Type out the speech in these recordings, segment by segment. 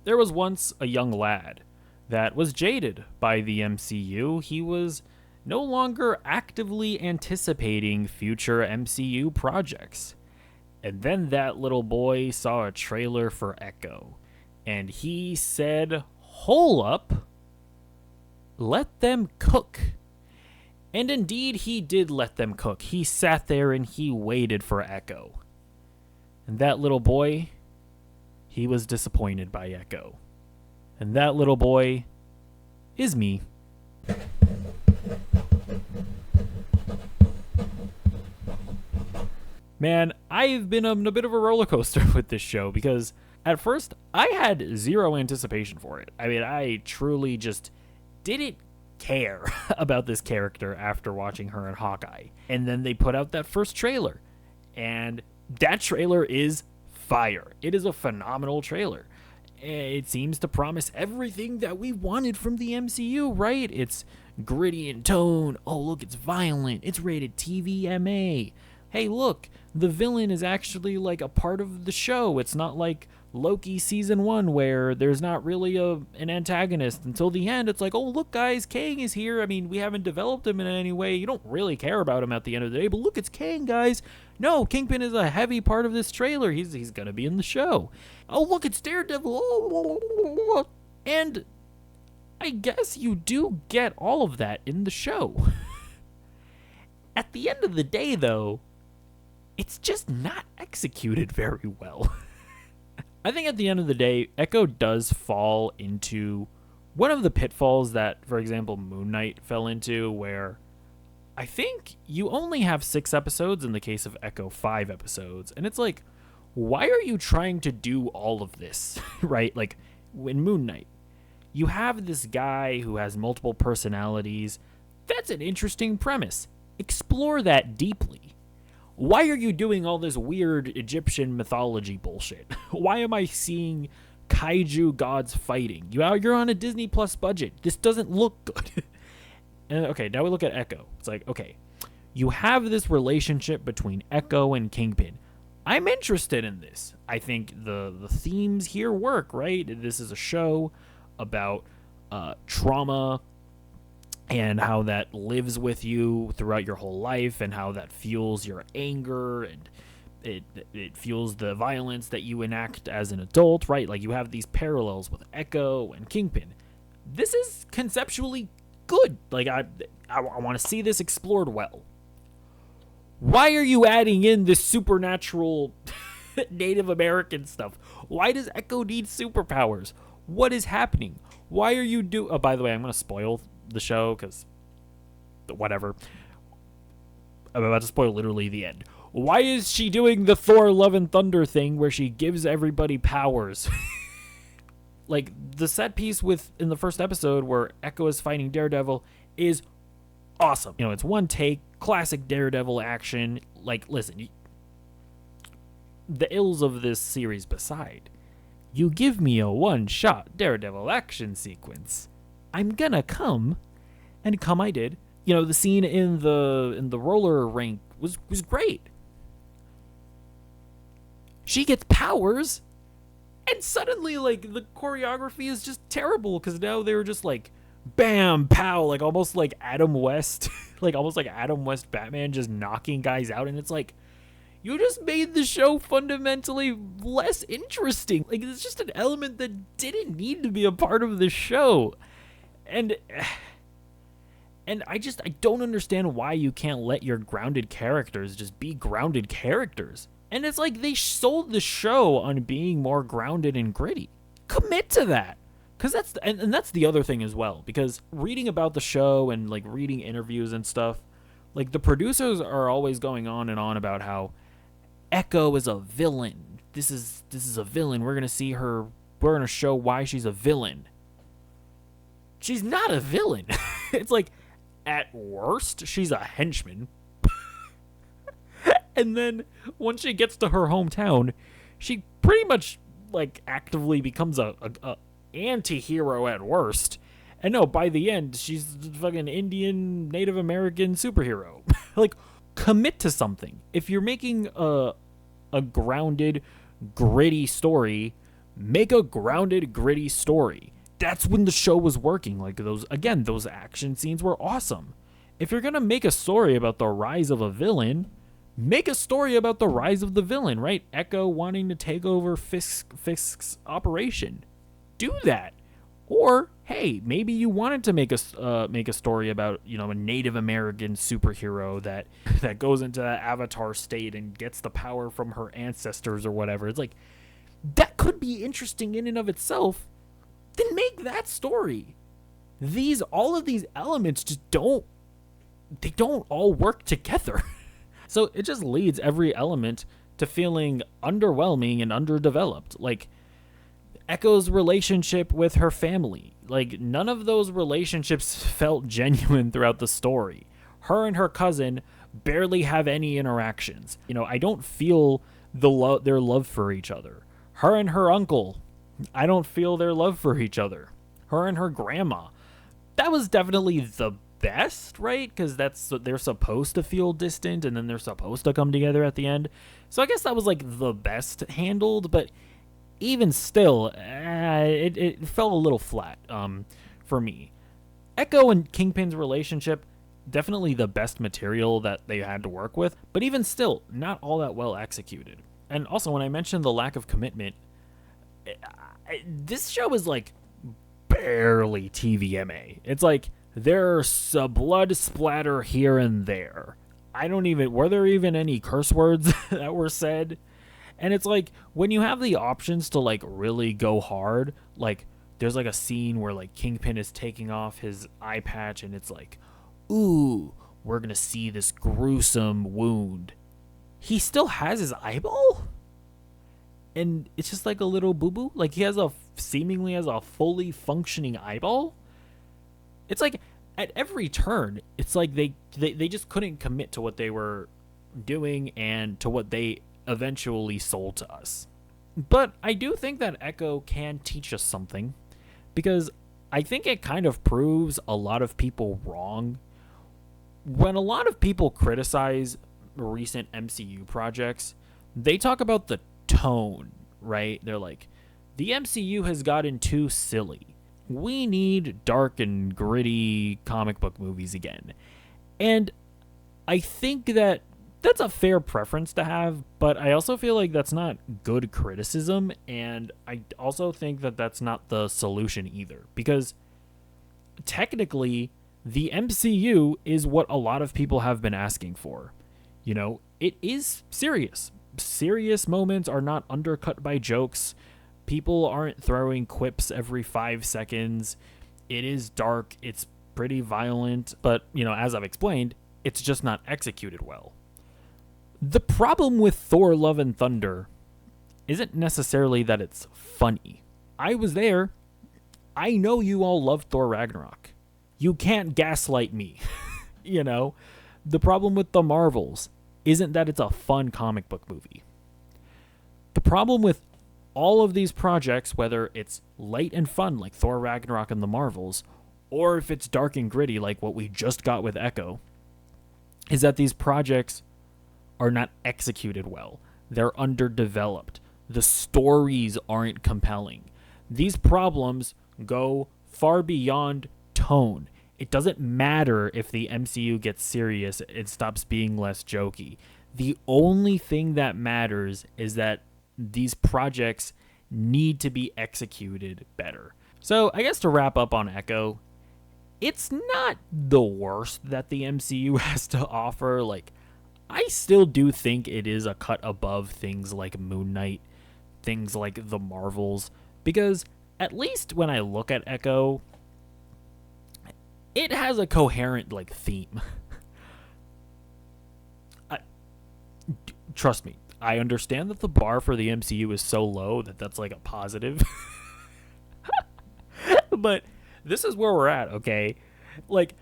There was once a young lad that was jaded by the MCU. He was no longer actively anticipating future MCU projects. And then that little boy saw a trailer for Echo, and he said, "Hole up, let them cook." And indeed, he did let them cook. He sat there and he waited for Echo. And that little boy, he was disappointed by Echo. And that little boy is me. Man, I've been on a bit of a roller coaster with this show because at first I had zero anticipation for it. I mean, I truly just didn't care about this character after watching her in Hawkeye. And then they put out that first trailer, and that trailer is fire. It is a phenomenal trailer. It seems to promise everything that we wanted from the MCU, right? It's gritty in tone. Oh, look, it's violent. It's rated TVMA. Hey, look, the villain is actually like a part of the show. It's not like Loki season 1 where there's not really an antagonist until the end. It's like, oh, look, guys, Kang is here. I mean, we haven't developed him in any way. You don't really care about him at the end of the day, but look, it's Kang, guys. No, Kingpin is a heavy part of this trailer. He's going to be in the show. Oh, look, it's Daredevil. And I guess you do get all of that in the show. At the end of the day, though, it's just not executed very well. I think at the end of the day, Echo does fall into one of the pitfalls that, for example, Moon Knight fell into, where I think you only have 6 episodes, in the case of Echo 5 episodes, and it's like, why are you trying to do all of this, right? Like, in Moon Knight, you have this guy who has multiple personalities. That's an interesting premise. Explore that deeply. Why are you doing all this weird Egyptian mythology bullshit? Why am I seeing kaiju gods fighting? You're on a Disney Plus budget. This doesn't look good. And okay, now we look at Echo. It's like, okay, you have this relationship between Echo and Kingpin. I'm interested in this. I think the themes here work, right? This is a show about trauma and how that lives with you throughout your whole life, and how that fuels your anger, and it fuels the violence that you enact as an adult, right? Like, you have these parallels with Echo and Kingpin. This is conceptually good. Like, I want to see this explored well. Why are you adding in this supernatural Native American stuff? Why does Echo need superpowers? What is happening? Why are you oh, by the way, I'm going to spoil the show because whatever. I'm about to spoil literally the end. Why is she doing the Thor Love and Thunder thing where she gives everybody powers? Like, the set piece in the first episode where Echo is fighting Daredevil is awesome. You know, it's one take, classic Daredevil action. Like, listen, the ills of this series beside, you give me a one-shot Daredevil action sequence, I'm gonna come, and come I did. You know, the scene in the roller rink was great. She gets powers, and suddenly, like, the choreography is just terrible, because now they were just like, bam, pow, like almost like Adam West, like almost like Adam West Batman just knocking guys out, and it's like, you just made the show fundamentally less interesting. Like, it's just an element that didn't need to be a part of the show. And I don't understand why you can't let your grounded characters just be grounded characters. And it's like they sold the show on being more grounded and gritty. Commit to that. Because that's the other thing as well. Because reading about the show and, like, reading interviews and stuff, like, the producers are always going on and on about how Echo is a villain. This is a villain. We're going to show why she's a villain. She's not a villain. It's like, at worst, she's a henchman. And then once she gets to her hometown, she pretty much, like, actively becomes a anti-hero at worst. And no, by the end, she's a fucking Indian Native American superhero. Like, commit to something. If you're making a grounded, gritty story, make a grounded, gritty story. That's when the show was working. Like those action scenes were awesome. If you're going to make a story about the rise of a villain, make a story about the rise of the villain, right? Echo wanting to take over Fisk's operation. Do that. Or, hey, maybe you wanted to make a story about, a Native American superhero that goes into that avatar state and gets the power from her ancestors or whatever. It's like, that could be interesting in and of itself. Then make that story. All of these elements just don't all work together. So it just leads every element to feeling underwhelming and underdeveloped. Like Echo's relationship with her family. Like none of those relationships felt genuine throughout the story. Her and her cousin barely have any interactions. I don't feel their love for each other. Her and her uncle, I don't feel their love for each other. Her and her grandma, that was definitely the best, right? Because they're supposed to feel distant and then they're supposed to come together at the end. So I guess that was like the best handled, but even still, it fell a little flat for me. Echo and Kingpin's relationship, definitely the best material that they had to work with, but even still, not all that well executed. And also, when I mentioned the lack of commitment, this show is like barely TVMA. It's like there's a blood splatter here and there. Were there even any curse words that were said? And it's like when you have the options to like really go hard, like there's like a scene where like Kingpin is taking off his eye patch and it's like, ooh, we're going to see this gruesome wound. He still has his eyeball? And it's just like a little boo-boo? Like he seemingly has a fully functioning eyeball? It's like at every turn, it's like they just couldn't commit to what they were doing and to what they eventually sold to us. But I do think that Echo can teach us something, because I think it kind of proves a lot of people wrong. When a lot of people criticize recent MCU projects, they talk about the tone, right? They're like, the MCU has gotten too silly. We need dark and gritty comic book movies again. And I think that that's a fair preference to have, but I also feel like that's not good criticism, and I also think that that's not the solution either, because technically the MCU is what a lot of people have been asking for. It is serious. Serious moments are not undercut by jokes. People aren't throwing quips every 5 seconds. It is dark. It's pretty violent, but, as I've explained, it's just not executed well. The problem with Thor: Love and Thunder isn't necessarily that it's funny. I was there. I know you all love Thor Ragnarok. You can't gaslight me. The problem with the Marvels isn't that it's a fun comic book movie. The problem with all of these projects, whether it's light and fun like Thor Ragnarok and the Marvels, or if it's dark and gritty like what we just got with Echo, is that these projects are not executed well. They're underdeveloped. The stories aren't compelling. These problems go far beyond tone. It doesn't matter if the MCU gets serious, it stops being less jokey. The only thing that matters is that these projects need to be executed better. So I guess to wrap up on Echo, it's not the worst that the MCU has to offer. Like, I still do think it is a cut above things like Moon Knight, things like the Marvels, because at least when I look at Echo, it has a coherent theme. Trust me, I understand that the bar for the MCU is so low that that's like a positive. But this is where we're at, okay? Like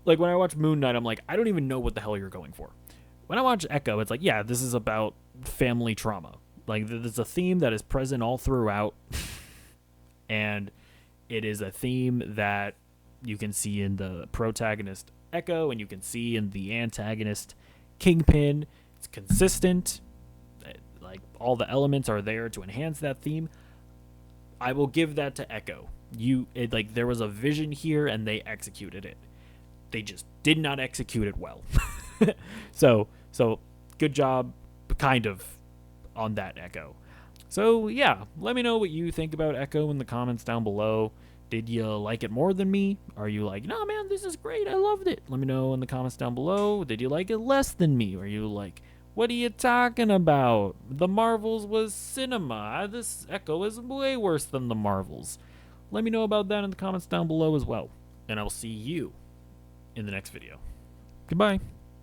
when I watch Moon Knight, I'm like, I don't even know what the hell you're going for. When I watch Echo, it's like, yeah, this is about family trauma. Like, there's a theme that is present all throughout. And it is a theme that you can see in the protagonist Echo, and you can see in the antagonist Kingpin. It's consistent. Like, all the elements are there to enhance that theme. I will give that to Echo. Like there was a vision here and they executed it. They just did not execute it well. so good job, kind of, on that, Echo. So yeah, let me know what you think about Echo in the comments down below. Did you like it more than me? Are you like, no man, this is great, I loved it? Let me know in the comments down below. Did you like it less than me? Are you like, what are you talking about? The Marvels was cinema. This Echo is way worse than the Marvels. Let me know about that in the comments down below as well. And I will see you in the next video. Goodbye.